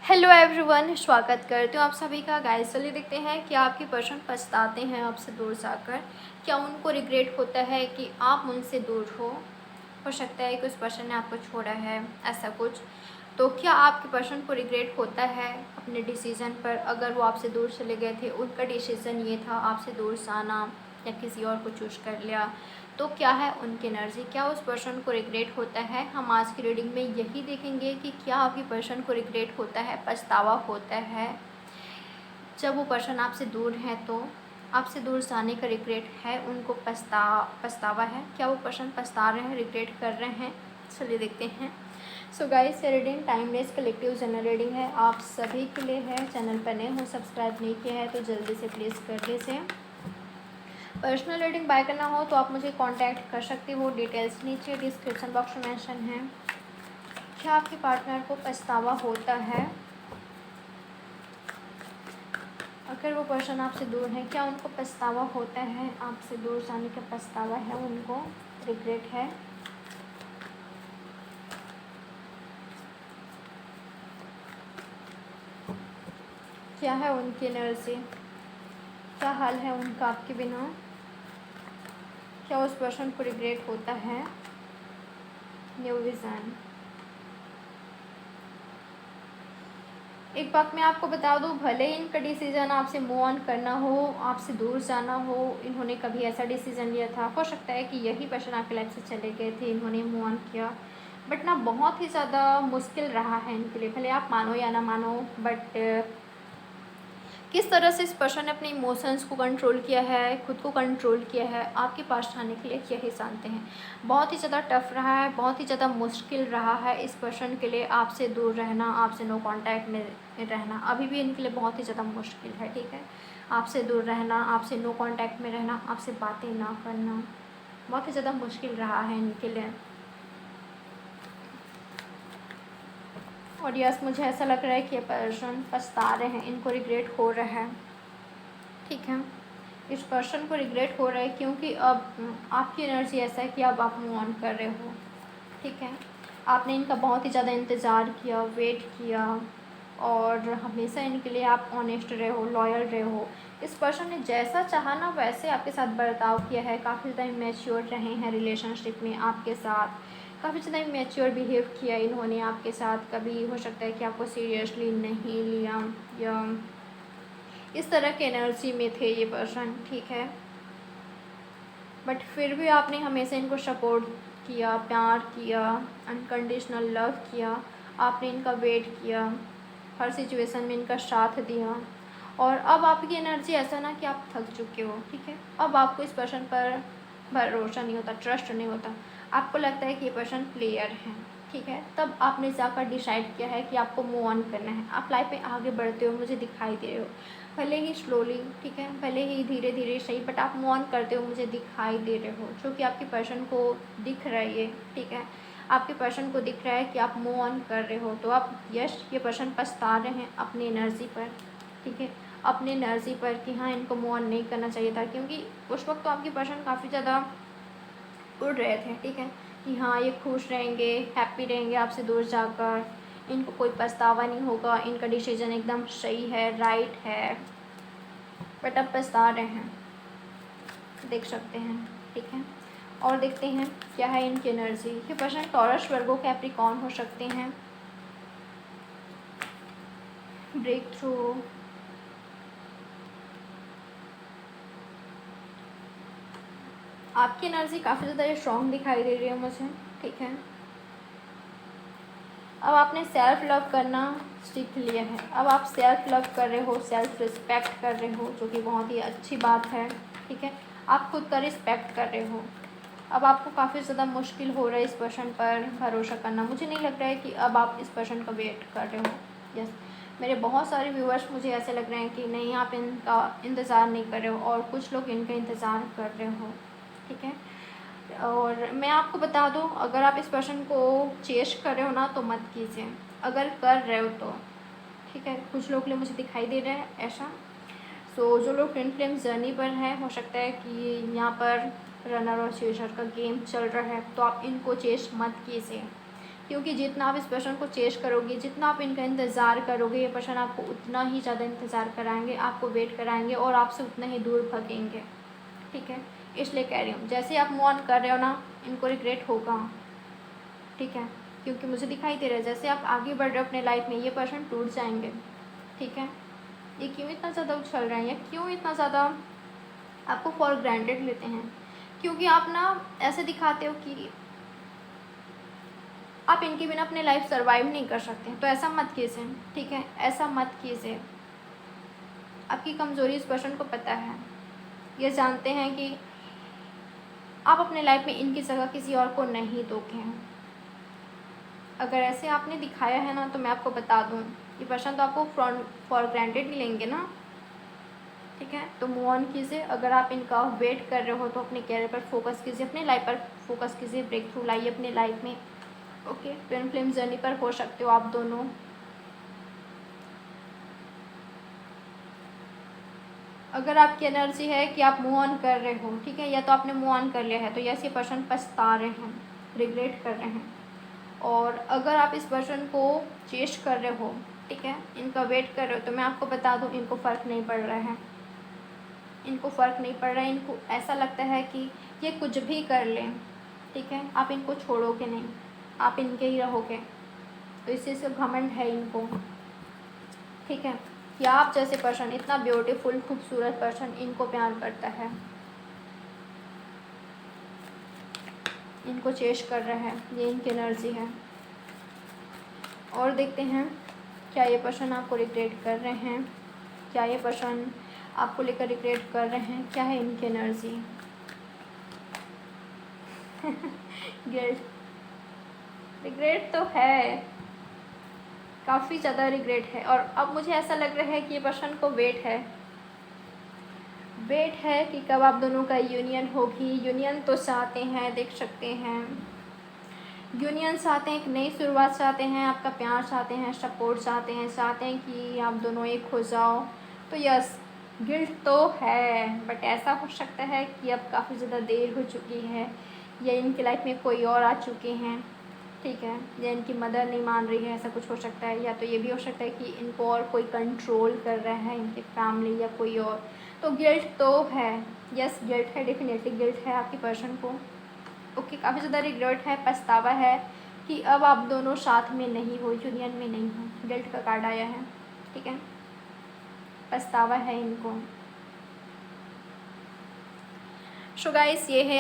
Hello everyone, स्वागत करती हूँ आप सभी का। गाइस चलिए देखते हैं कि आपके पर्सन पछताते हैं आपसे दूर जाकर। क्या उनको रिग्रेट होता है कि आप उनसे दूर हो सकता है कि उस पर्सन ने आपको छोड़ा है, ऐसा कुछ। तो क्या आपके पर्सन को रिग्रेट होता है अपने डिसीज़न पर? अगर वो आपसे दूर चले गए थे, उनका डिसीज़न ये था आपसे दूर जाना या किसी और को चूज कर लिया, तो क्या है उनकी एनर्जी? क्या उस पर्सन को रिग्रेट होता है? हम आज की रीडिंग में यही देखेंगे कि क्या आपके पर्सन को रिग्रेट होता है, पछतावा होता है जब वो पर्सन आपसे दूर है। तो आपसे दूर जाने का रिग्रेट है, उनको पछतावा है। क्या वो पर्सन पछता रहे हैं, रिग्रेट कर रहे हैं? चलिए देखते हैं। सो गाइस, ये reading timeless collective general reading है, आप सभी के लिए है। चैनल पर नए हो, सब्सक्राइब नहीं किया है तो जल्दी से प्लीज़ कर लीजिए। पर्सनल रीडिंग बाय करना हो तो आप मुझे कांटेक्ट कर सकते हो, डिटेल्स नीचे डिस्क्रिप्शन बॉक्स में मेंशन है। क्या आपके पार्टनर को पछतावा होता है? अगर वो पर्सन आपसे दूर है, क्या उनको पछतावा होता है? आपसे दूर जाने का पछतावा है उनको, रिग्रेट है। क्या है उनकी एनर्जी? क्या हाल है उनका आपके बिना? क्या उस पर्सन को रिग्रेट होता है? New vision. एक बात मैं आपको बता दूं, भले ही इनका डिसीज़न आपसे मूव ऑन करना हो, आपसे दूर जाना हो, इन्होंने कभी ऐसा डिसीज़न लिया था, हो सकता है कि यही पर्सन आपकी लाइफ से चले गए थे, इन्होंने मूव ऑन किया, बट ना बहुत ही ज़्यादा मुश्किल रहा है इनके लिए। भले आप मानो या ना मानो, बट किस तरह से इस पर्सन ने अपने इमोशंस को कंट्रोल किया है, खुद को कंट्रोल किया है आपके पास आने के लिए, यही जानते हैं। बहुत ही ज़्यादा टफ रहा है, बहुत ही ज़्यादा मुश्किल रहा है इस पर्सन के लिए आपसे दूर रहना, आपसे नो कांटेक्ट में रहना। अभी भी इनके लिए बहुत ही ज़्यादा मुश्किल है, ठीक है। आपसे दूर रहना, आपसे नो कांटेक्ट में रहना, आपसे बातें ना करना, बहुत ही ज़्यादा मुश्किल रहा है इनके लिए। और यस, मुझे ऐसा लग रहा है कि ये पर्सन पछता रहे हैं, इनको रिग्रेट हो रहा है, ठीक है। इस पर्सन को रिग्रेट हो रहा है क्योंकि अब आपकी एनर्जी ऐसा है कि अब आप मूव ऑन कर रहे हो, ठीक है। आपने इनका बहुत ही ज़्यादा इंतज़ार किया, वेट किया, और हमेशा इनके लिए आप ऑनेस्ट रहे हो, लॉयल रहे हो। इस पर्सन ने जैसा चाहा ना वैसे आपके साथ बर्ताव किया है, काफ़ी ज़्यादा मैच्योर रहे हैं रिलेशनशिप में आपके साथ, काफ़ी ज़्यादा मैच्योर बिहेव किया इन्होंने आपके साथ। कभी हो सकता है कि आपको सीरियसली नहीं लिया, या इस तरह के एनर्जी में थे ये पर्सन, ठीक है। बट फिर भी आपने हमेशा इनको सपोर्ट किया, प्यार किया, अनकंडीशनल लव किया, आपने इनका वेट किया, हर सिचुएशन में इनका साथ दिया। और अब आपकी एनर्जी ऐसा ना कि आप थक चुके हो, ठीक है। अब आपको इस पर्सन पर भरोसा नहीं होता, ट्रस्ट नहीं होता, आपको लगता है कि ये पर्सन प्लेयर है, ठीक है। तब आपने जाकर डिसाइड किया है कि आपको मूव ऑन करना है, आप लाइफ में आगे बढ़ते हो, मुझे दिखाई दे रहे हो, भले ही स्लोली, ठीक है, भले ही धीरे धीरे सही, बट आप मूव ऑन करते हो, मुझे दिखाई दे रहे हो, जो कि आपके पर्सन को दिख रहा है ये, ठीक है। आपके पर्सन को दिख रहा है कि आप मूव ऑन कर रहे हो। तो आप यस, ये पर्सन पछता रहे हैं अपनी एनर्जी पर, ठीक है, अपनी एनर्जी पर कि हाँ इनको मूव ऑन नहीं करना चाहिए था, क्योंकि उस वक्त तो आपके पर्सन काफ़ी ज़्यादा उड़ रहे थे, ठीक है, कि हाँ ये खुश रहेंगे, हैप्पी रहेंगे आपसे दूर जाकर, इनको कोई पछतावा नहीं होगा, इनका डिसीजन एकदम सही है, राइट है। बट अब पछता रहे हैं, देख सकते हैं, ठीक है। और देखते हैं क्या है इनकी एनर्जी। ये पर्सन टॉरस, वर्गो, कैप्रिकॉर्न हो सकते हैं। ब्रेक थ्रू, आपकी एनर्जी काफ़ी ज़्यादा स्ट्रॉन्ग दिखाई दे रही है मुझे, ठीक है। अब आपने सेल्फ लव करना सीख लिया है, अब आप सेल्फ लव कर रहे हो, सेल्फ रिस्पेक्ट कर रहे हो, जो कि बहुत ही अच्छी बात है, ठीक है। आप खुद का रिस्पेक्ट कर रहे हो। अब आपको काफ़ी ज़्यादा मुश्किल हो रहा है इस पर्सन पर भरोसा करना। मुझे नहीं लग रहा है कि अब आप इस पर्सन का वेट कर रहे हो। यस, मेरे बहुत सारे व्यूअर्स मुझे ऐसे लग रहे हैं कि नहीं, आप इनका इंतज़ार नहीं कर रहे हो, और कुछ लोग इनका इंतज़ार कर रहे हो, ठीक है। और मैं आपको बता दूं, अगर आप इस पर्सन को चेस कर रहे हो ना तो मत कीजिए, अगर कर रहे हो तो, ठीक है। कुछ लोग के लिए मुझे दिखाई दे रहा है ऐसा। सो जो लोग ट्विन फ्लेम जर्नी पर हैं, हो सकता है कि यहाँ पर रनर और चेसर का गेम चल रहा है, तो आप इनको चेस मत कीजिए, क्योंकि जितना आप इस पर्सन को चेस करोगे, जितना आप इनका इंतज़ार करोगे, ये पर्सन आपको उतना ही ज़्यादा इंतज़ार कराएंगे, आपको वेट कराएंगे और आपसे उतना ही दूर भगेंगे। ठीक है, इसलिए कह रही हूँ जैसे आप मूव ऑन कर रहे हो ना, इनको रिग्रेट होगा। ठीक है, क्योंकि मुझे दिखाई दे रहा है जैसे आप आगे बढ़ रहे हो अपने लाइफ में, ये पर्सन टूट जाएंगे। ठीक है, ये क्यों इतना ज़्यादा उछल रहे हैं या क्यों इतना ज़्यादा आपको फॉर ग्रांटेड लेते हैं? क्योंकि आप ना ऐसे दिखाते हो कि आप इनके बिना अपने लाइफ सर्वाइव नहीं कर सकते। तो ऐसा मत कीजिए। ठीक है, ऐसा मत कीजिए। आपकी कमज़ोरी इस पर्सन को पता है, ये जानते हैं कि आप अपने लाइफ में इनकी जगह किसी और को नहीं दोगे। अगर ऐसे आपने दिखाया है ना, तो मैं आपको बता दूँ, ये पर्सन तो आपको फॉर ग्रांटेड ही लेंगे ना। ठीक है, तो मूव ऑन कीजिए। अगर आप इनका वेट कर रहे हो तो अपने कैरियर पर फोकस कीजिए, अपने लाइफ पर फोकस कीजिए, ब्रेक थ्रू लाइए अपने लाइफ में। ओके, ट्विन फ्लेम जर्नी पर हो सकते हो आप दोनों। अगर आपकी एनर्जी है कि आप मूव ऑन कर रहे हो, ठीक है, या तो आपने मूव ऑन कर लिया है, तो यस ये पर्सन पछता रहे हैं, रिग्रेट कर रहे हैं। और अगर आप इस पर्सन को चेस कर रहे हो, ठीक है, इनका वेट कर रहे हो, तो मैं आपको बता दूं इनको फ़र्क नहीं पड़ रहा है। इनको फ़र्क नहीं पड़ रहा है। इनको ऐसा लगता है कि ये कुछ भी कर लें, ठीक है, आप इनको छोड़ोगे नहीं, आप इनके ही रहोगे। तो इसी से घमंड है इनको। ठीक है, कि आप जैसे पर्सन, इतना ब्यूटीफुल खूबसूरत पर्सन इनको प्यार करता है, इनको चेस कर रहा है, ये इनकी एनर्जी है। और देखते हैं क्या ये पर्सन आपको रिग्रेट कर रहे हैं, क्या ये पर्सन आपको लेकर रिग्रेट कर रहे हैं, क्या है इनकी एनर्जी। गिल्ट, रिग्रेट तो है, काफ़ी ज़्यादा रिग्रेट है। और अब मुझे ऐसा लग रहा है कि ये पर्सन को वेट है कि कब आप दोनों का यूनियन होगी। यूनियन तो चाहते हैं, देख सकते हैं, यूनियन चाहते हैं, एक नई शुरुआत चाहते हैं, आपका प्यार चाहते हैं, सपोर्ट चाहते हैं कि आप दोनों एक हो जाओ। तो यस, गिल्ट तो है, बट ऐसा हो सकता है कि अब काफ़ी ज़्यादा देर हो चुकी है, या इनकी लाइफ में कोई और आ चुके हैं। ठीक है, या इनकी मदर नहीं मान रही है, ऐसा कुछ हो सकता है। या तो ये भी हो सकता है कि इनको और कोई कंट्रोल कर रहा है, इनकी फैमिली या कोई और। तो गिल्ट तो है, यस गिल्ट है, डेफिनेटली गिल्ट है आपकी पर्सन को। ओके, काफ़ी ज़्यादा रिग्रेट है, पछतावा है कि अब आप दोनों साथ में नहीं हो, यूनियन में नहीं हो। गिल्ट का कार्ड आया है। ठीक है, पछतावा है इनको। सो गाइस, ये है